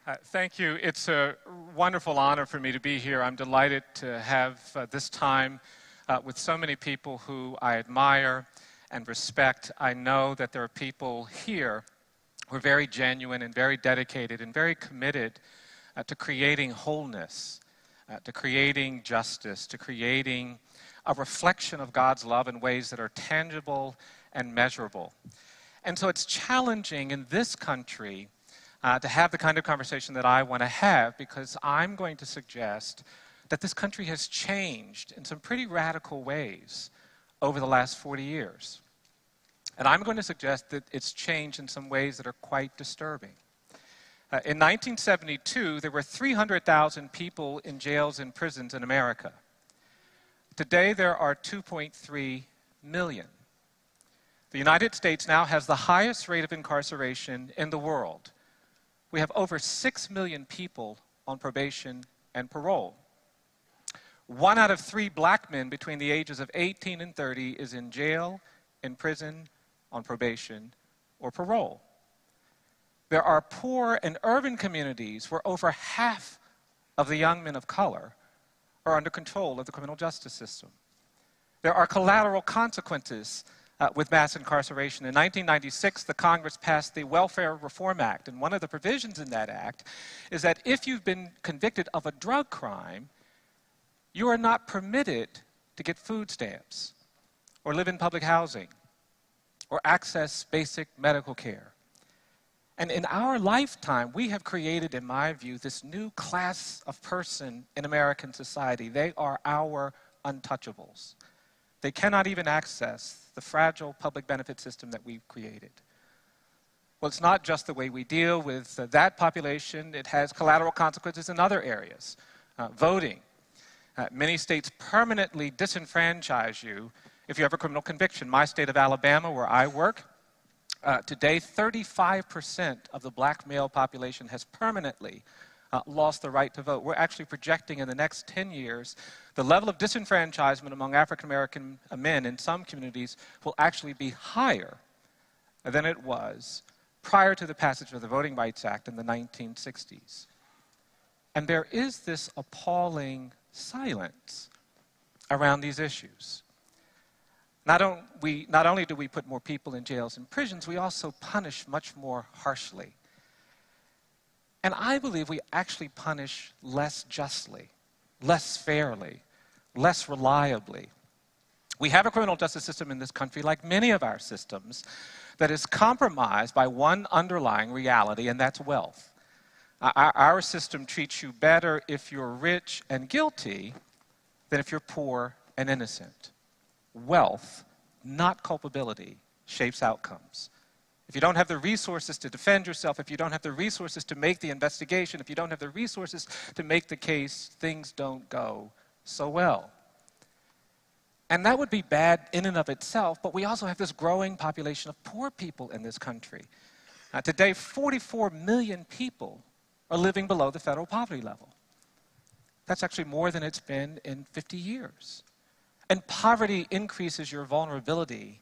Thank you. It's a wonderful honor for me to be here. I'm delighted to have this time with so many people who I admire and respect. I know that there are people here who are very genuine and very dedicated and very committed to creating wholeness, to creating justice, to creating a reflection of God's love in ways that are tangible and measurable. And so it's challenging in this country to have the kind of conversation that I want to have, because I'm going to suggest that this country has changed in some pretty radical ways over the last 40 years. And I'm going to suggest that it's changed in some ways that are quite disturbing. In 1972, there were 300,000 people in jails and prisons in America. Today, there are 2.3 million. The United States now has the highest rate of incarceration in the world. We have over 6 million people on probation and parole. 1 out of 3 black men between the ages of 18 and 30 is in jail, in prison, on probation, or parole. There are poor and urban communities where over half of the young men of color are under control of the criminal justice system. There are collateral consequences with mass incarceration. In 1996, the Congress passed the Welfare Reform Act, and one of the provisions in that act is that if you've been convicted of a drug crime, you are not permitted to get food stamps, or live in public housing, or access basic medical care. And in our lifetime, we have created, in my view, this new class of person in American society. They are our untouchables. They cannot even access the fragile public benefit system that we've created. Well, it's not just the way we deal with that population. It has collateral consequences in other areas. Voting. Many states permanently disenfranchise you if you have a criminal conviction. My state of Alabama, where I work, today 35% of the black male population has permanently lost the right to vote. We're actually projecting in the next 10 years the level of disenfranchisement among African American men in some communities will actually be higher than it was prior to the passage of the Voting Rights Act in the 1960s. And there is this appalling silence around these issues. Not only do we put more people in jails and prisons, we also punish much more harshly. And I believe we actually punish less justly, less fairly, less reliably. We have a criminal justice system in this country, like many of our systems, that is compromised by one underlying reality, and that's wealth. Our system treats you better if you're rich and guilty than if you're poor and innocent. Wealth, not culpability, shapes outcomes. If you don't have the resources to defend yourself, if you don't have the resources to make the investigation, if you don't have the resources to make the case, things don't go so well. And that would be bad in and of itself, but we also have this growing population of poor people in this country. Today, 44 million people are living below the federal poverty level. That's actually more than it's been in 50 years. And poverty increases your vulnerability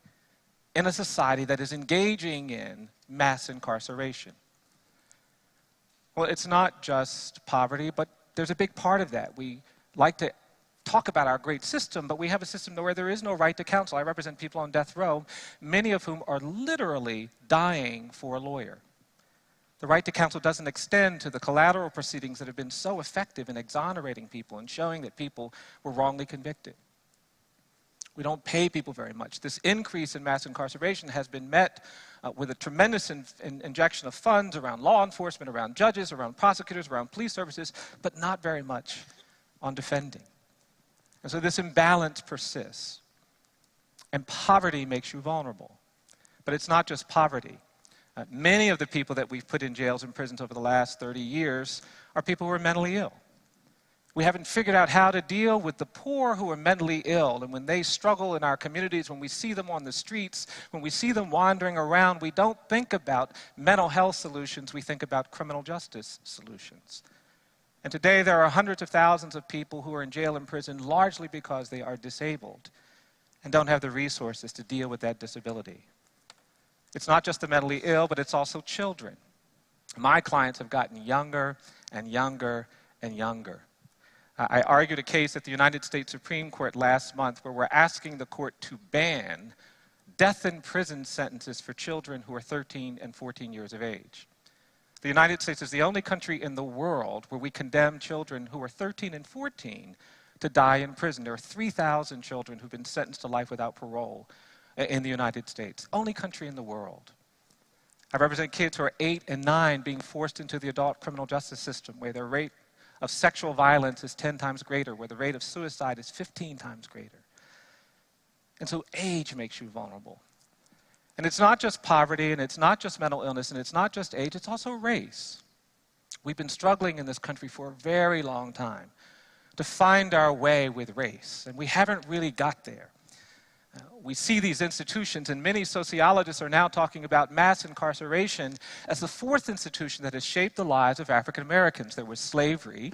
in a society that is engaging in mass incarceration. Well, it's not just poverty, but there's a big part of that. We like to talk about our great system, but we have a system where there is no right to counsel. I represent people on death row, many of whom are literally dying for a lawyer. The right to counsel doesn't extend to the collateral proceedings that have been so effective in exonerating people and showing that people were wrongly convicted. We don't pay people very much. This increase in mass incarceration has been met with a tremendous injection of funds around law enforcement, around judges, around prosecutors, around police services, but not very much on defending. And so this imbalance persists. And poverty makes you vulnerable. But it's not just poverty. Many of the people that we've put in jails and prisons over the last 30 years are people who are mentally ill. We haven't figured out how to deal with the poor who are mentally ill. And when they struggle in our communities, when we see them on the streets, when we see them wandering around, we don't think about mental health solutions, we think about criminal justice solutions. And today there are hundreds of thousands of people who are in jail and prison largely because they are disabled and don't have the resources to deal with that disability. It's not just the mentally ill, but it's also children. My clients have gotten younger and younger and younger. I argued a case at the United States Supreme Court last month where we're asking the court to ban death in prison sentences for children who are 13 and 14 years of age. The United States is the only country in the world where we condemn children who are 13 and 14 to die in prison. There are 3,000 children who've been sentenced to life without parole in the United States. Only country in the world. I represent kids who are 8 and 9 being forced into the adult criminal justice system, where their rate of sexual violence is 10 times greater, where the rate of suicide is 15 times greater. And so age makes you vulnerable. And it's not just poverty, and it's not just mental illness, and it's not just age, it's also race. We've been struggling in this country for a very long time to find our way with race, and we haven't really got there. We see these institutions, and many sociologists are now talking about mass incarceration as the fourth institution that has shaped the lives of African Americans. There was slavery,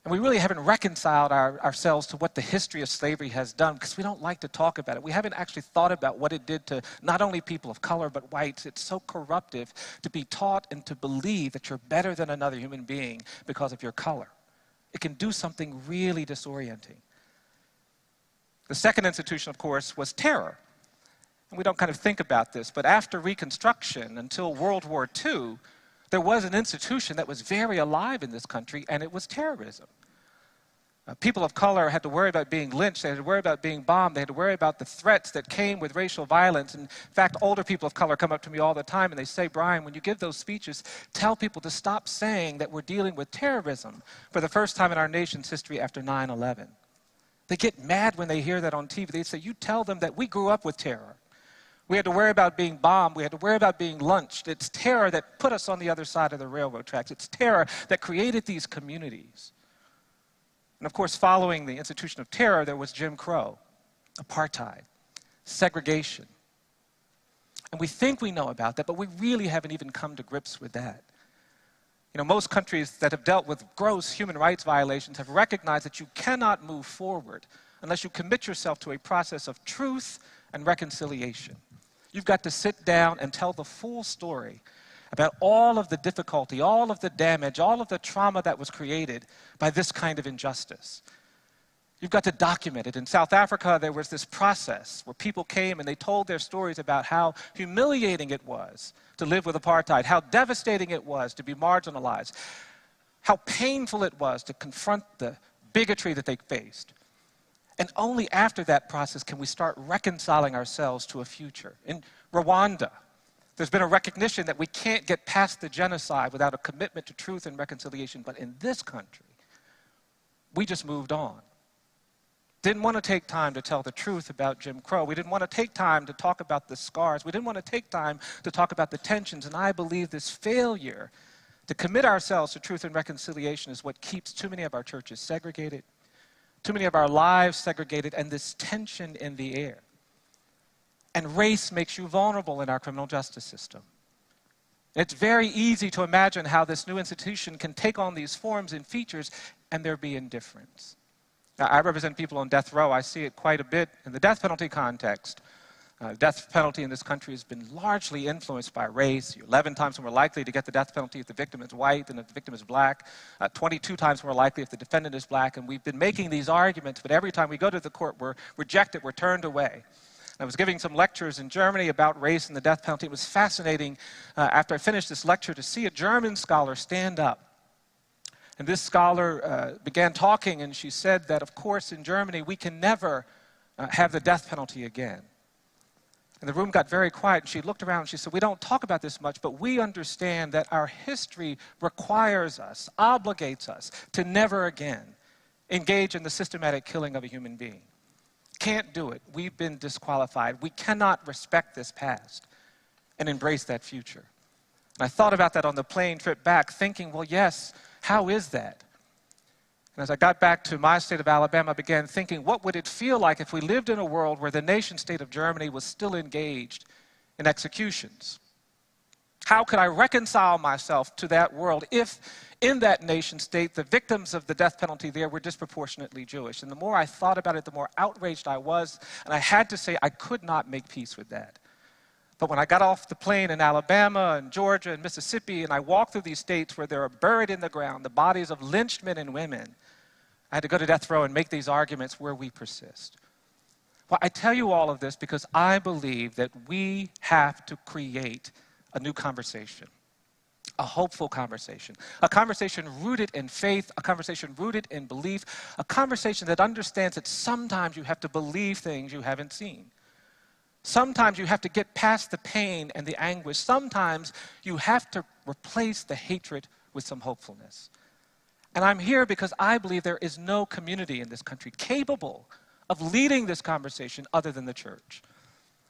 and we really haven't reconciled ourselves to what the history of slavery has done because we don't like to talk about it. We haven't actually thought about what it did to not only people of color but whites. It's so corruptive to be taught and to believe that you're better than another human being because of your color. It can do something really disorienting. The second institution, of course, was terror. And we don't kind of think about this, but after Reconstruction until World War II, there was an institution that was very alive in this country, and it was terrorism. People of color had to worry about being lynched, they had to worry about being bombed, they had to worry about the threats that came with racial violence. In fact, older people of color come up to me all the time and they say, Brian, when you give those speeches, tell people to stop saying that we're dealing with terrorism for the first time in our nation's history after 9/11. They get mad when they hear that on TV. They say, you tell them that we grew up with terror. We had to worry about being bombed. We had to worry about being lynched. It's terror that put us on the other side of the railroad tracks. It's terror that created these communities. And of course, following the institution of terror, there was Jim Crow, apartheid, segregation. And we think we know about that, but we really haven't even come to grips with that. You know, most countries that have dealt with gross human rights violations have recognized that you cannot move forward unless you commit yourself to a process of truth and reconciliation. You've got to sit down and tell the full story about all of the difficulty, all of the damage, all of the trauma that was created by this kind of injustice. You've got to document it. In South Africa, there was this process where people came and they told their stories about how humiliating it was to live with apartheid, how devastating it was to be marginalized, how painful it was to confront the bigotry that they faced. And only after that process can we start reconciling ourselves to a future. In Rwanda, there's been a recognition that we can't get past the genocide without a commitment to truth and reconciliation. But in this country, we just moved on. Didn't want to take time to tell the truth about Jim Crow. We didn't want to take time to talk about the scars. We didn't want to take time to talk about the tensions. And I believe this failure to commit ourselves to truth and reconciliation is what keeps too many of our churches segregated, too many of our lives segregated, and this tension in the air. And race makes you vulnerable in our criminal justice system. It's very easy to imagine how this new institution can take on these forms and features and there be indifference. Now, I represent people on death row. I see it quite a bit in the death penalty context. Death penalty in this country has been largely influenced by race. You're 11 times more likely to get the death penalty if the victim is white than if the victim is black. 22 times more likely if the defendant is black. And we've been making these arguments, but every time we go to the court, we're rejected, we're turned away. I was giving some lectures in Germany about race and the death penalty. It was fascinating after I finished this lecture to see a German scholar stand up. And this scholar began talking, and she said that, of course, in Germany, we can never have the death penalty again. And the room got very quiet, and she looked around and she said, we don't talk about this much, but we understand that our history requires us, obligates us to never again engage in the systematic killing of a human being. Can't do it. We've been disqualified. We cannot respect this past and embrace that future. And I thought about that on the plane trip back, thinking, well, yes, how is that? And as I got back to my state of Alabama, I began thinking, what would it feel like if we lived in a world where the nation state of Germany was still engaged in executions? How could I reconcile myself to that world if in that nation state the victims of the death penalty there were disproportionately Jewish? And the more I thought about it, the more outraged I was, and I had to say I could not make peace with that. But when I got off the plane in Alabama and Georgia and Mississippi, and I walked through these states where there are buried in the ground the bodies of lynched men and women, I had to go to death row and make these arguments where we persist. Well, I tell you all of this because I believe that we have to create a new conversation, a hopeful conversation, a conversation rooted in faith, a conversation rooted in belief, a conversation that understands that sometimes you have to believe things you haven't seen. Sometimes you have to get past the pain and the anguish. Sometimes you have to replace the hatred with some hopefulness. And I'm here because I believe there is no community in this country capable of leading this conversation other than the church.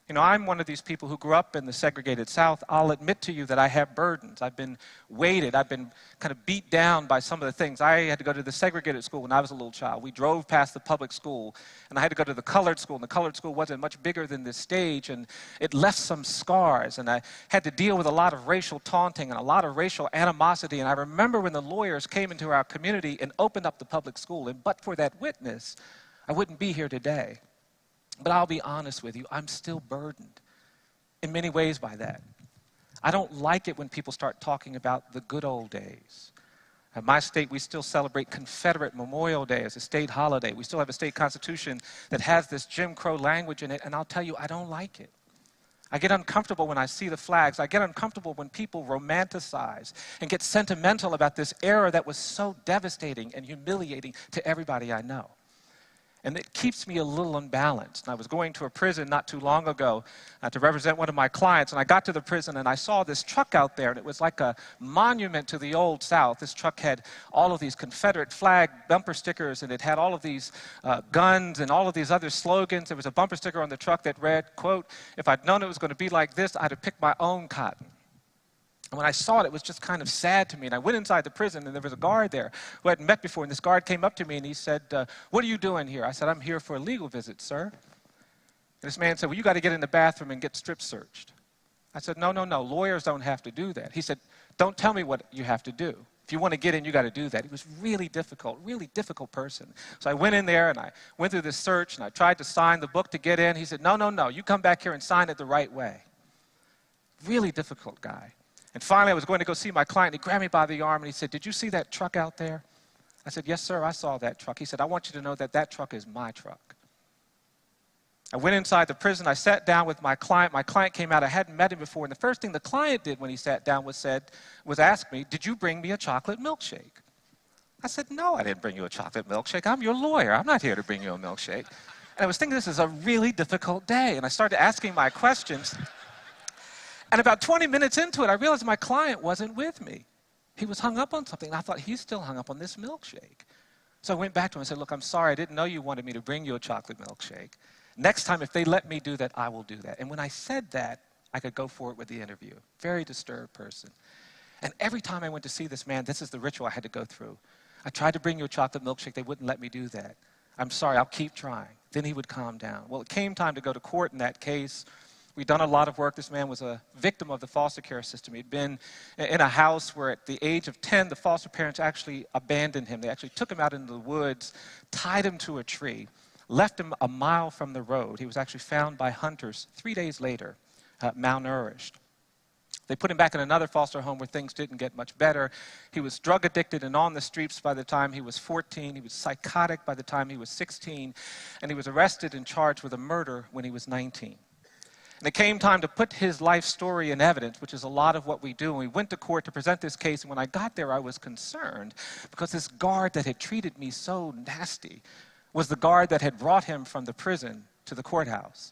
You know, I'm one of these people who grew up in the segregated South. I'll admit to you that I have burdens. I've been weighted. I've been kind of beat down by some of the things. I had to go to the segregated school when I was a little child. We drove past the public school, and I had to go to the colored school, and the colored school wasn't much bigger than this stage, and it left some scars, and I had to deal with a lot of racial taunting and a lot of racial animosity, and I remember when the lawyers came into our community and opened up the public school, and but for that witness, I wouldn't be here today. But I'll be honest with you, I'm still burdened in many ways by that. I don't like it when people start talking about the good old days. At my state, we still celebrate Confederate Memorial Day as a state holiday. We still have a state constitution that has this Jim Crow language in it, and I'll tell you, I don't like it. I get uncomfortable when I see the flags. I get uncomfortable when people romanticize and get sentimental about this era that was so devastating and humiliating to everybody I know. And it keeps me a little unbalanced. And I was going to a prison not too long ago to represent one of my clients, and I got to the prison and I saw this truck out there, and it was like a monument to the old South. This truck had all of these Confederate flag bumper stickers, and it had all of these guns and all of these other slogans. There was a bumper sticker on the truck that read, quote, "If I'd known it was going to be like this, I'd have picked my own cotton." And when I saw it, it was just kind of sad to me. And I went inside the prison, and there was a guard there who I hadn't met before. And this guard came up to me, and he said, "What are you doing here?" I said, "I'm here for a legal visit, sir." And this man said, "Well, you got to get in the bathroom and get strip searched." I said, No, lawyers don't have to do that." He said, "Don't tell me what you have to do. If you want to get in, you got to do that." He was really difficult person. So I went in there, and I went through this search, and I tried to sign the book to get in. He said, No, you come back here and sign it the right way. Really difficult guy. And finally, I was going to go see my client. He grabbed me by the arm, and he said, "Did you see that truck out there?" I said, "Yes, sir, I saw that truck." He said, "I want you to know that that truck is my truck." I went inside the prison. I sat down with my client. My client came out. I hadn't met him before. And the first thing the client did when he sat down was ask me, "Did you bring me a chocolate milkshake?" I said, "No, I didn't bring you a chocolate milkshake. I'm your lawyer. I'm not here to bring you a milkshake." And I was thinking, this is a really difficult day. And I started asking my questions. And about 20 minutes into it, I realized my client wasn't with me. He was hung up on something, and I thought, he's still hung up on this milkshake. So I went back to him and said, "Look, I'm sorry, I didn't know you wanted me to bring you a chocolate milkshake. Next time, if they let me do that, I will do that." And when I said that, I could go forward with the interview. Very disturbed person. And every time I went to see this man, this is the ritual I had to go through. "I tried to bring you a chocolate milkshake. They wouldn't let me do that. I'm sorry, I'll keep trying." Then he would calm down. Well, it came time to go to court in that case. We'd done a lot of work. This man was a victim of the foster care system. He'd been in a house where at the age of 10, the foster parents actually abandoned him. They actually took him out into the woods, tied him to a tree, left him a mile from the road. He was actually found by hunters 3 days later, malnourished. They put him back in another foster home where things didn't get much better. He was drug addicted and on the streets by the time he was 14. He was psychotic by the time he was 16. And he was arrested and charged with a murder when he was 19. And it came time to put his life story in evidence, which is a lot of what we do. And we went to court to present this case, and when I got there, I was concerned because this guard that had treated me so nasty was the guard that had brought him from the prison to the courthouse.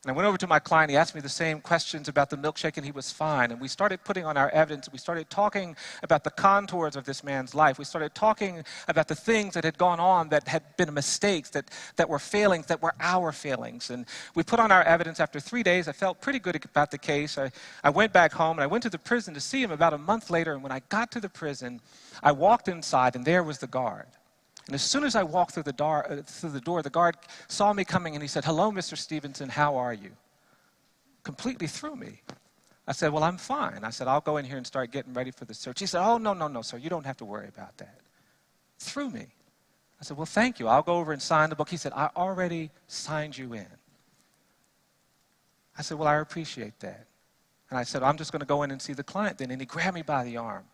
And I went over to my client. He asked me the same questions about the milkshake, and he was fine. And we started putting on our evidence. We started talking about the contours of this man's life. We started talking about the things that had gone on that had been mistakes, that were failings, that were our failings. And we put on our evidence. After 3 days, I felt pretty good about the case. I went back home, and I went to the prison to see him about a month later. And when I got to the prison, I walked inside, and there was the guard. And as soon as I walked through the door, the guard saw me coming, and he said, "Hello, Mr. Stevenson, how are you?" Completely threw me. I said, "Well, I'm fine." I said, "I'll go in here and start getting ready for the search." He said, "Oh, no, sir, you don't have to worry about that." Threw me. I said, "Well, thank you. I'll go over and sign the book." He said, "I already signed you in." I said, well, I appreciate that. And I said, I'm just going to go in and see the client then. And he grabbed me by the arm.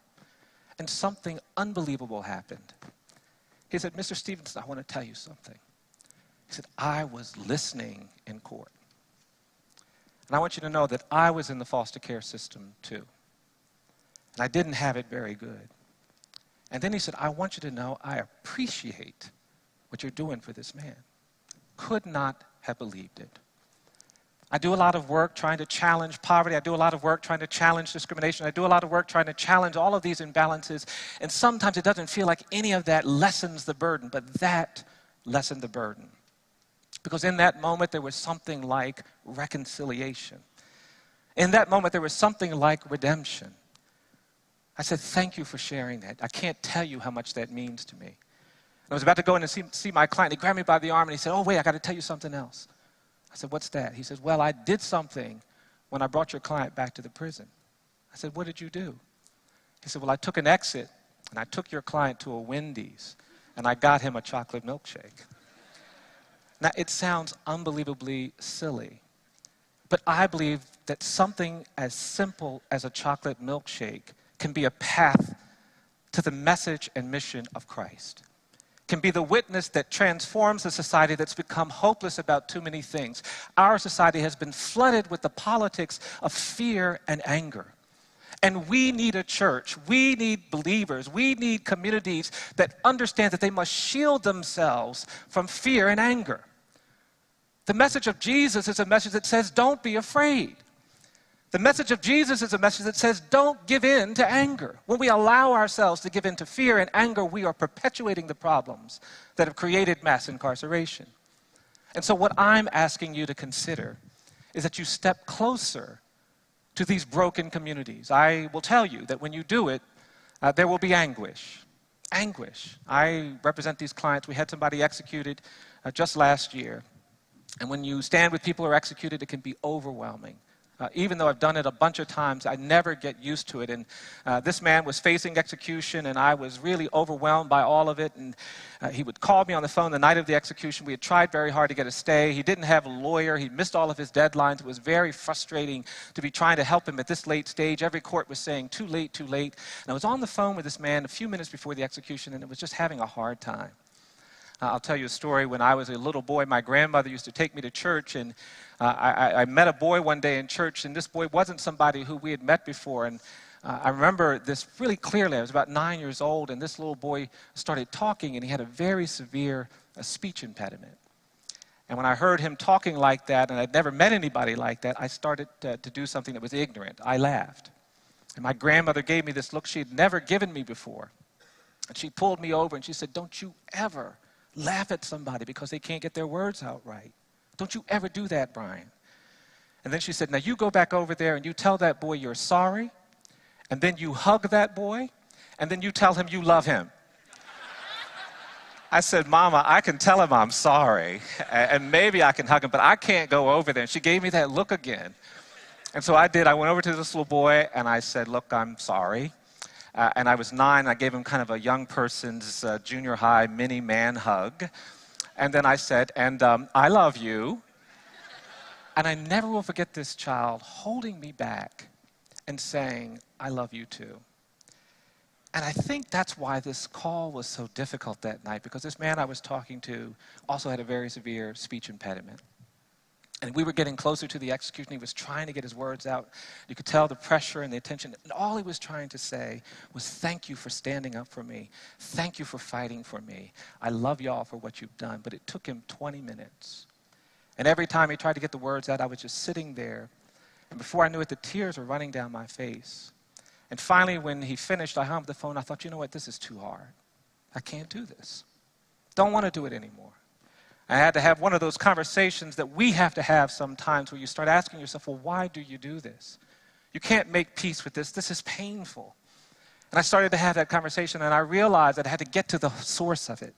And something unbelievable happened. He said, Mr. Stevenson, I want to tell you something. He said, I was listening in court. And I want you to know that I was in the foster care system too. And I didn't have it very good. And then he said, I want you to know I appreciate what you're doing for this man. Could not have believed it. I do a lot of work trying to challenge poverty. I do a lot of work trying to challenge discrimination. I do a lot of work trying to challenge all of these imbalances. And sometimes it doesn't feel like any of that lessens the burden, but that lessened the burden. Because in that moment, there was something like reconciliation. In that moment, there was something like redemption. I said, thank you for sharing that. I can't tell you how much that means to me. And I was about to go in and see my client. He grabbed me by the arm and he said, oh, wait, I got to tell you something else. I said, what's that? He says, well, I did something when I brought your client back to the prison. I said, what did you do? He said, well, I took an exit and I took your client to a Wendy's and I got him a chocolate milkshake. Now, it sounds unbelievably silly, but I believe that something as simple as a chocolate milkshake can be a path to the message and mission of Christ. Can be the witness that transforms a society that's become hopeless about too many things. Our society has been flooded with the politics of fear and anger. And we need a church, we need believers, we need communities that understand that they must shield themselves from fear and anger. The message of Jesus is a message that says, don't be afraid. The message of Jesus is a message that says, don't give in to anger. When we allow ourselves to give in to fear and anger, we are perpetuating the problems that have created mass incarceration. And so what I'm asking you to consider is that you step closer to these broken communities. I will tell you that when you do it, there will be anguish. Anguish. I represent these clients. We had somebody executed just last year. And when you stand with people who are executed, it can be overwhelming. Even though I've done it a bunch of times, I never get used to it. And this man was facing execution, and I was really overwhelmed by all of it. And he would call me on the phone the night of the execution. We had tried very hard to get a stay. He didn't have a lawyer. He missed all of his deadlines. It was very frustrating to be trying to help him at this late stage. Every court was saying, too late, too late. And I was on the phone with this man a few minutes before the execution, and it was just having a hard time. I'll tell you a story. When I was a little boy, my grandmother used to take me to church, and I met a boy one day in church, and this boy wasn't somebody who we had met before. And I remember this really clearly. I was about 9 years old, and this little boy started talking, and he had a very severe speech impediment. And when I heard him talking like that, and I'd never met anybody like that, I started to do something that was ignorant. I laughed. And my grandmother gave me this look she had never given me before. And she pulled me over, and she said, don't you ever laugh at somebody because they can't get their words out right. Don't you ever do that, Brian. And then she said, now you go back over there and you tell that boy you're sorry, and then you hug that boy, and then you tell him you love him. I said, Mama, I can tell him I'm sorry, and maybe I can hug him, but I can't go over there. And she gave me that look again. And so I did. I went over to this little boy, and I said, look, I'm sorry. And I was 9. I gave him kind of a young person's junior high mini man hug. And then I said, and I love you. And I never will forget this child holding me back and saying, I love you too. And I think that's why this call was so difficult that night, because this man I was talking to also had a very severe speech impediment. And we were getting closer to the execution. He was trying to get his words out. You could tell the pressure and the attention. And all he was trying to say was, thank you for standing up for me. Thank you for fighting for me. I love y'all for what you've done. But it took him 20 minutes. And every time he tried to get the words out, I was just sitting there. And before I knew it, the tears were running down my face. And finally, when he finished, I hung up the phone. I thought, you know what? This is too hard. I can't do this. Don't want to do it anymore. I had to have one of those conversations that we have to have sometimes where you start asking yourself, well, why do you do this? You can't make peace with this. This is painful. And I started to have that conversation, and I realized that I had to get to the source of it.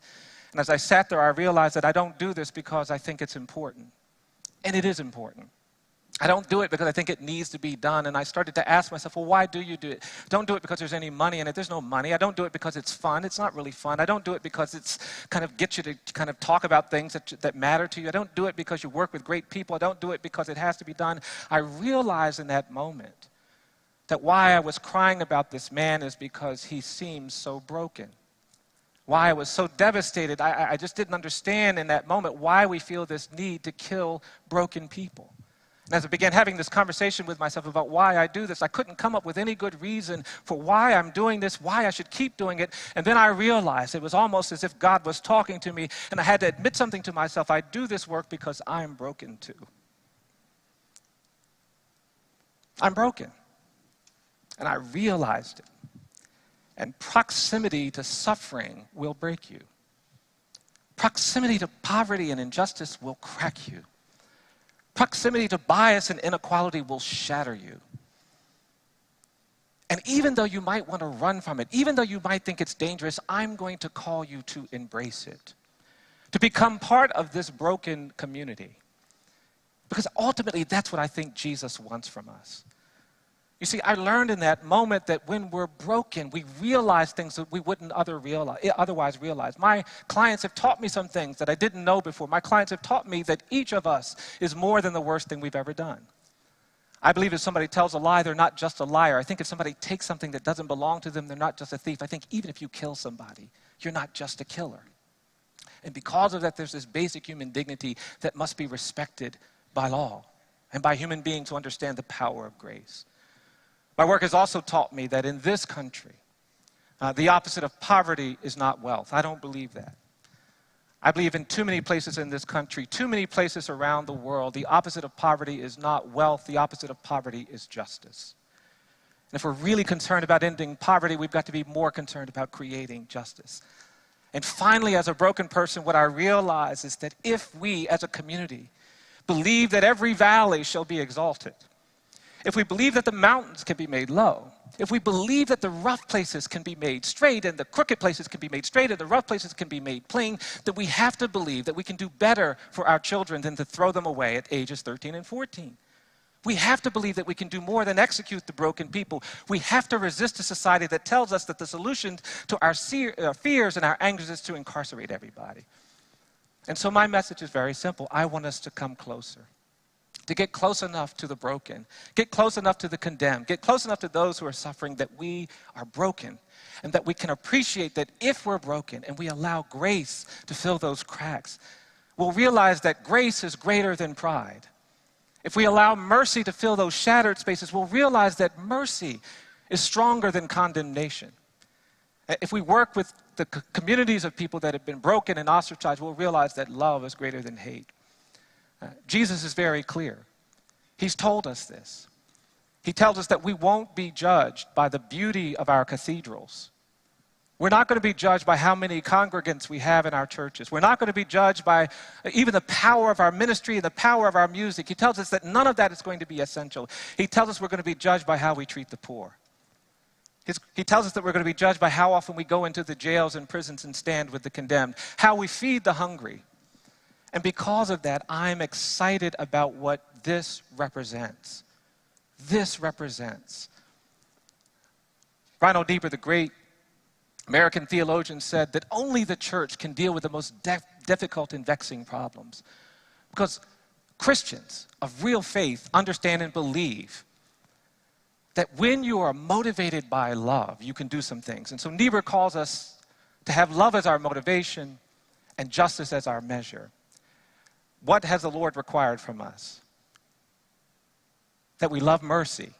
And as I sat there, I realized that I don't do this because I think it's important. And it is important. I don't do it because I think it needs to be done. And I started to ask myself, well, why do you do it? Don't do it because there's any money in it. There's no money. I don't do it because it's fun. It's not really fun. I don't do it because it's kind of gets you to kind of talk about things that matter to you. I don't do it because you work with great people. I don't do it because it has to be done. I realized in that moment that why I was crying about this man is because he seems so broken. Why I was so devastated. I just didn't understand in that moment why we feel this need to kill broken people. And as I began having this conversation with myself about why I do this, I couldn't come up with any good reason for why I'm doing this, why I should keep doing it. And then I realized it was almost as if God was talking to me, and I had to admit something to myself. I do this work because I'm broken too. I'm broken. And I realized it. And proximity to suffering will break you. Proximity to poverty and injustice will crack you. Proximity to bias and inequality will shatter you. And even though you might want to run from it, even though you might think it's dangerous, I'm going to call you to embrace it, to become part of this broken community. Because ultimately, that's what I think Jesus wants from us. You see, I learned in that moment that when we're broken, we realize things that we wouldn't otherwise realize. My clients have taught me some things that I didn't know before. My clients have taught me that each of us is more than the worst thing we've ever done. I believe if somebody tells a lie, they're not just a liar. I think if somebody takes something that doesn't belong to them, they're not just a thief. I think even if you kill somebody, you're not just a killer. And because of that, there's this basic human dignity that must be respected by law and by human beings who understand the power of grace. My work has also taught me that in this country, the opposite of poverty is not wealth. I don't believe that. I believe in too many places in this country, too many places around the world, the opposite of poverty is not wealth. The opposite of poverty is justice. And if we're really concerned about ending poverty, we've got to be more concerned about creating justice. And finally, as a broken person, what I realize is that if we as a community believe that every valley shall be exalted, if we believe that the mountains can be made low, if we believe that the rough places can be made straight and the crooked places can be made straight and the rough places can be made plain, then we have to believe that we can do better for our children than to throw them away at ages 13 and 14. We have to believe that we can do more than execute the broken people. We have to resist a society that tells us that the solution to our fears and our angers is to incarcerate everybody. And so my message is very simple. I want us to come closer. To get close enough to the broken, get close enough to the condemned, get close enough to those who are suffering that we are broken and that we can appreciate that if we're broken and we allow grace to fill those cracks, we'll realize that grace is greater than pride. If we allow mercy to fill those shattered spaces, we'll realize that mercy is stronger than condemnation. If we work with the communities of people that have been broken and ostracized, we'll realize that love is greater than hate. Jesus is very clear. He's told us this. He tells us that we won't be judged by the beauty of our cathedrals. We're not going to be judged by how many congregants we have in our churches. We're not going to be judged by even the power of our ministry and the power of our music. He tells us that none of that is going to be essential. He tells us we're going to be judged by how we treat the poor. He tells us that we're going to be judged by how often we go into the jails and prisons and stand with the condemned, how we feed the hungry. And because of that, I'm excited about what this represents. This represents. Reinhold Niebuhr, the great American theologian, said that only the church can deal with the most difficult and vexing problems. Because Christians of real faith understand and believe that when you are motivated by love, you can do some things. And so Niebuhr calls us to have love as our motivation and justice as our measure. What has the Lord required from us? That we love mercy,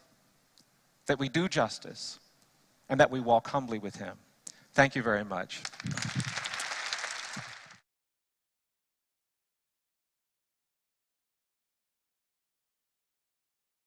that we do justice, and that we walk humbly with him. Thank you very much.